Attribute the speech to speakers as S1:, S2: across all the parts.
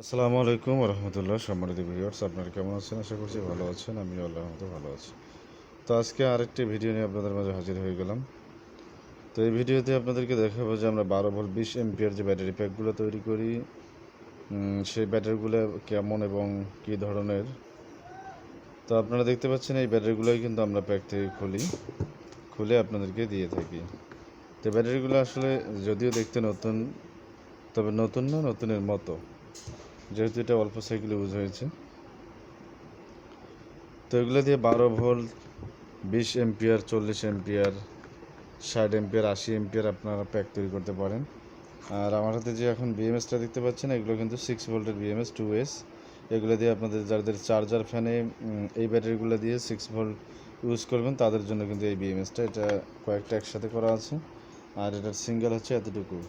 S1: আসসালামু আলাইকুম রহমতুল্লাহ। সম্মানিত ভিউয়ার্স, আপনারা কেমন আছেন? আশা করছি ভালো আছেন। আমি আল্লাহর মতো ভালো আছি। তো আজকে আরেকটি ভিডিও নিয়ে আপনাদের মাঝে হাজির হয়ে গেলাম। তো এই ভিডিওতে আপনাদেরকে দেখাবো যে আমরা 12 ভোল্ট 20 এম্পিয়ার যে ব্যাটারি প্যাকগুলো তৈরি করি, সেই ব্যাটারিগুলো কেমন এবং কী ধরনের। তো আপনারা দেখতে পাচ্ছেন এই ব্যাটারিগুলোই কিন্তু আমরা প্যাক থেকে খুলে আপনাদেরকে দিয়ে থাকি। তো ব্যাটারিগুলো আসলে যদিও দেখতে নতুন, তবে নতুন না, নতুনের মতো, যেহেতু এটা অল্প সাইকেল ইউজ হয়েছে। তো এগুলো দিয়ে 12 volt 20 ampere 40 ampere 60 ampere 80 ampere আপনারা প্যাক তৈরি করতে পারেন। আর আমার হাতে যে এখন বিএমএসটা দেখতে পাচ্ছেন, এগুলো কিন্তু 6 ভোল্টের বিএমএস 2S। এগুলো দিয়ে আপনাদের যাদের চার্জার ফ্যানে এই ব্যাটারিগুলো দিয়ে 6 ভোল্ট ইউজ করবেন, তাদের জন্য কিন্তু এই বিএমএসটা, এটা কয়েকটা একসাথে করা আছে। আর এটার সিঙ্গেল হচ্ছে এতটুকু।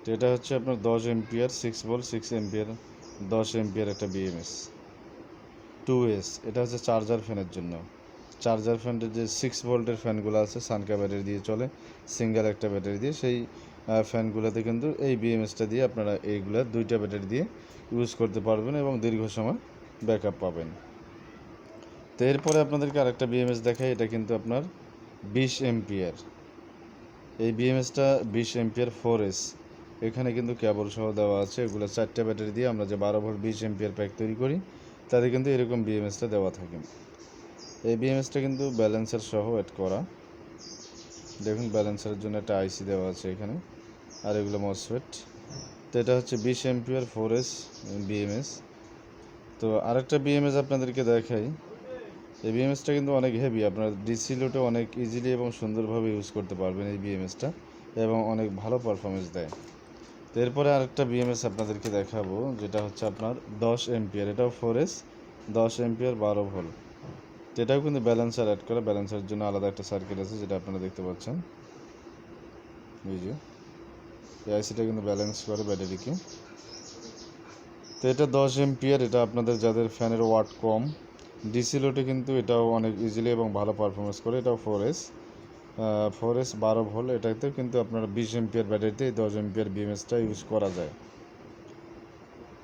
S1: তো এটা হচ্ছে আপনার 10 এম্পিয়ার 6 ভোল্ট 6 এম্পিয়ার 10 এম্পিয়ার একটা বিএমএস 2S। এটা হচ্ছে চার্জার ফ্যানের জন্য। চার্জার ফ্যানের যে 6 ভোল্টের ফ্যানগুলো আছে, সানকা ব্যাটারি দিয়ে চলে, সিঙ্গেল একটা ব্যাটারি দিয়ে, সেই ফ্যানগুলোতে কিন্তু এই বিএমএসটা দিয়ে আপনারা এইগুলো দুইটা ব্যাটারি দিয়ে ইউজ করতে পারবেন এবং দীর্ঘ সময় ব্যাকআপ পাবেন। তো এরপরে আপনাদেরকে আরেকটা বিএমএস দেখাই। এটা কিন্তু আপনার 20 এম্পিয়ার। এই বিএমএসটা 20 এম্পিয়ার 4S। এখানে কিন্তু কেবল সহ দেওয়া আছে। এগুলো 4টা ব্যাটারি দিয়ে আমরা যে 12 ভোল্ট 20 এম্পিয়ার প্যাক তৈরি করি, তাদের কিন্তু এরকম বিএমএসটা দেওয়া থাকে। এই বিএমএসটা কিন্তু ব্যালেন্সার সহ অ্যাড করা। দেখুন, ব্যালেন্সারের জন্য একটা আইসি দেওয়া আছে এখানে, আর এগুলো মসফেট। তো এটা হচ্ছে 20 এম্পিয়ার 4S বিএমএস। তো আরেকটা বিএমএস আপনাদেরকে দেখাই। এই বিএমএসটা কিন্তু অনেক হেভি, আপনার ডিসি লোডে অনেক ইজিলি এবং সুন্দরভাবে ইউজ করতে পারবেন এই বিএমএসটা, এবং অনেক ভালো পারফরমেন্স দেয়। তো এরপরে আরেকটা বিএমএস আপনাদেরকে দেখাবো, যেটা হচ্ছে আপনার 10 এম্পিয়ার। এটাও 4S 10 এম্পিয়ার 12 ভোল্ট। তো এটাও কিন্তু ব্যালেন্সার অ্যাড করা। ব্যালেন্সারের জন্য আলাদা একটা সার্কিট আছে, যেটা আপনারা দেখতে পাচ্ছেন। এই যে এই আইসিটা কিন্তু ব্যালেন্স করে ব্যাটারিকে। তো এটা 10 এম্পিয়ার। এটা আপনাদের যাদের ফ্যানের ওয়াট কম, ডিসি লোডে কিন্তু এটাও অনেক ইজিলি এবং ভালো পারফরমেন্স করে। এটাও 4S 12 ভোল্ট। এটাতে কিন্তু আপনারা 20 এম্পিয়ার ব্যাটারিতে এই 10 এম্পিয়ার বিএমএসটা ইউজ করা যায়।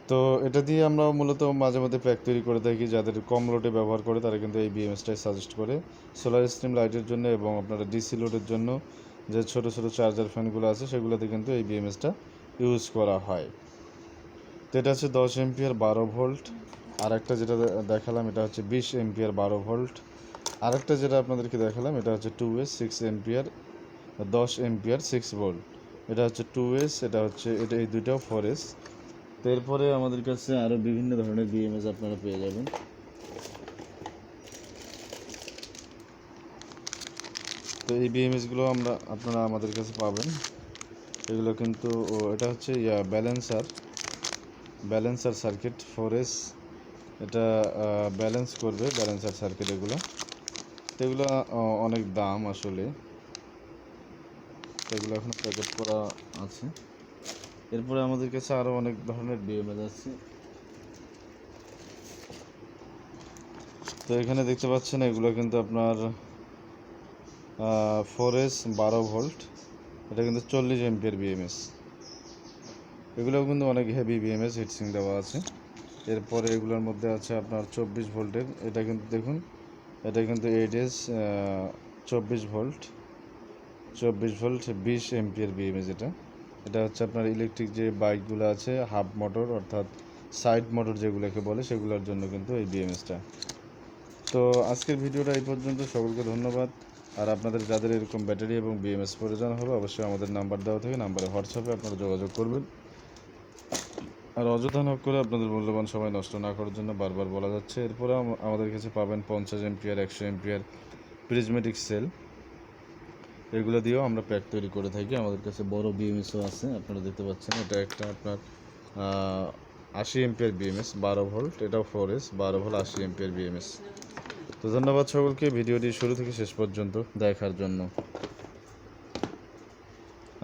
S1: তো এটা দিয়ে আমরা মূলত মাঝে মধ্যে প্যাক তৈরি করে থাকি। যাদের কম লোডে ব্যবহার করে, তারা কিন্তু এই বিএমএসটাই সাজেস্ট করে সোলার স্ট্রিম লাইটের জন্য, এবং আপনারা ডিসি লোডের জন্য যে ছোট ছোট চার্জার ফ্যানগুলো আছে, সেগুলোতে কিন্তু এই বিএমএসটা ইউজ করা হয়। তো এটা হচ্ছে 10 এম্পিয়ার 12 ভোল্ট। আর একটা যেটা দেখালাম, এটা হচ্ছে 20 এম্পিয়ার 12 ভোল্ট। আরেকটা যেটা আপনাদেরকে দেখালাম, এটা হচ্ছে 2S 6 এম্পিয়ার 10 এম্পিয়ার 6 ভোল্ট। এটা হচ্ছে 2S, এটা এই দুইটাও 4S। তো এরপরে আমাদের কাছে আরও বিভিন্ন ধরনের বিএমএস আপনারা পেয়ে যাবেন। তো এই বিএমএসগুলো আপনারা আমাদের কাছে পাবেন। এগুলো কিন্তু এটা হচ্ছে ব্যালেন্সার সার্কিট 4S। এটা ব্যালেন্স করবে, ব্যালেন্সার সার্কিট এগুলো। তো এগুলো অনেক দাম আসলে। এগুলো এখন প্যাকেট করা আছে। এরপরে আমাদের কাছে আরও অনেক ধরনের বিএমএস আছে। তো এখানে দেখতে পাচ্ছেন, এগুলো কিন্তু আপনার 4S 12 ভোল্ট। এটা কিন্তু 40 এম্পিয়ার বিএমএস। এগুলোও কিন্তু অনেক হেভি বিএমএস, হিটসিং দেওয়া আছে। এরপরে এগুলোর মধ্যে আছে আপনার 24 ভোল্টের। এটা কিন্তু দেখুন, এটা কিন্তু 8S 24 ভোল্ট 20 এম্পিয়ার বিএমএস। এটা হচ্ছে আপনার ইলেকট্রিক যে বাইকগুলো আছে, হাফ মোটর অর্থাৎ সাইড মোটর যেগুলোকে বলে, সেগুলোর জন্য কিন্তু এই বিএমএসটা। তো আজকের ভিডিওটা এই পর্যন্ত। সকলকে ধন্যবাদ। আর আপনাদের যাদের এরকম ব্যাটারি এবং বিএমএস প্রয়োজন হবে, অবশ্যই আমাদের নাম্বার দেওয়া থাকে, নাম্বারে হোয়াটসঅ্যাপে আপনারা যোগাযোগ করবেন। আর অযথা নক করে আপনাদের মূল্যবান সময় নষ্ট না করার জন্য বারবার বলা যাচ্ছে। এরপরে আমাদের কাছে পাবেন 50 এম্পিয়ার 100 এম্পিয়ার প্রিজমেটিক সেল। এগুলো দিয়েও আমরা প্যাক তৈরি করে থাকি। আমাদের কাছে বড় বিএমএসও আছে, আপনারা দেখতে পাচ্ছেন। এটা একটা আপনার 80 এম্পিয়ার বিএমএস 12 ভোল্ট। এটাও 4S 12 ভোল্ট 80 এম্পিয়ার বিএমএস। তো ধন্যবাদ সকলকে ভিডিওটি শুরু থেকে শেষ পর্যন্ত দেখার জন্য।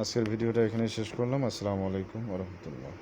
S1: আজকের ভিডিওটা এখানেই শেষ করলাম। আসসালামু আলাইকুম ওয়া রাহমাতুল্লাহ।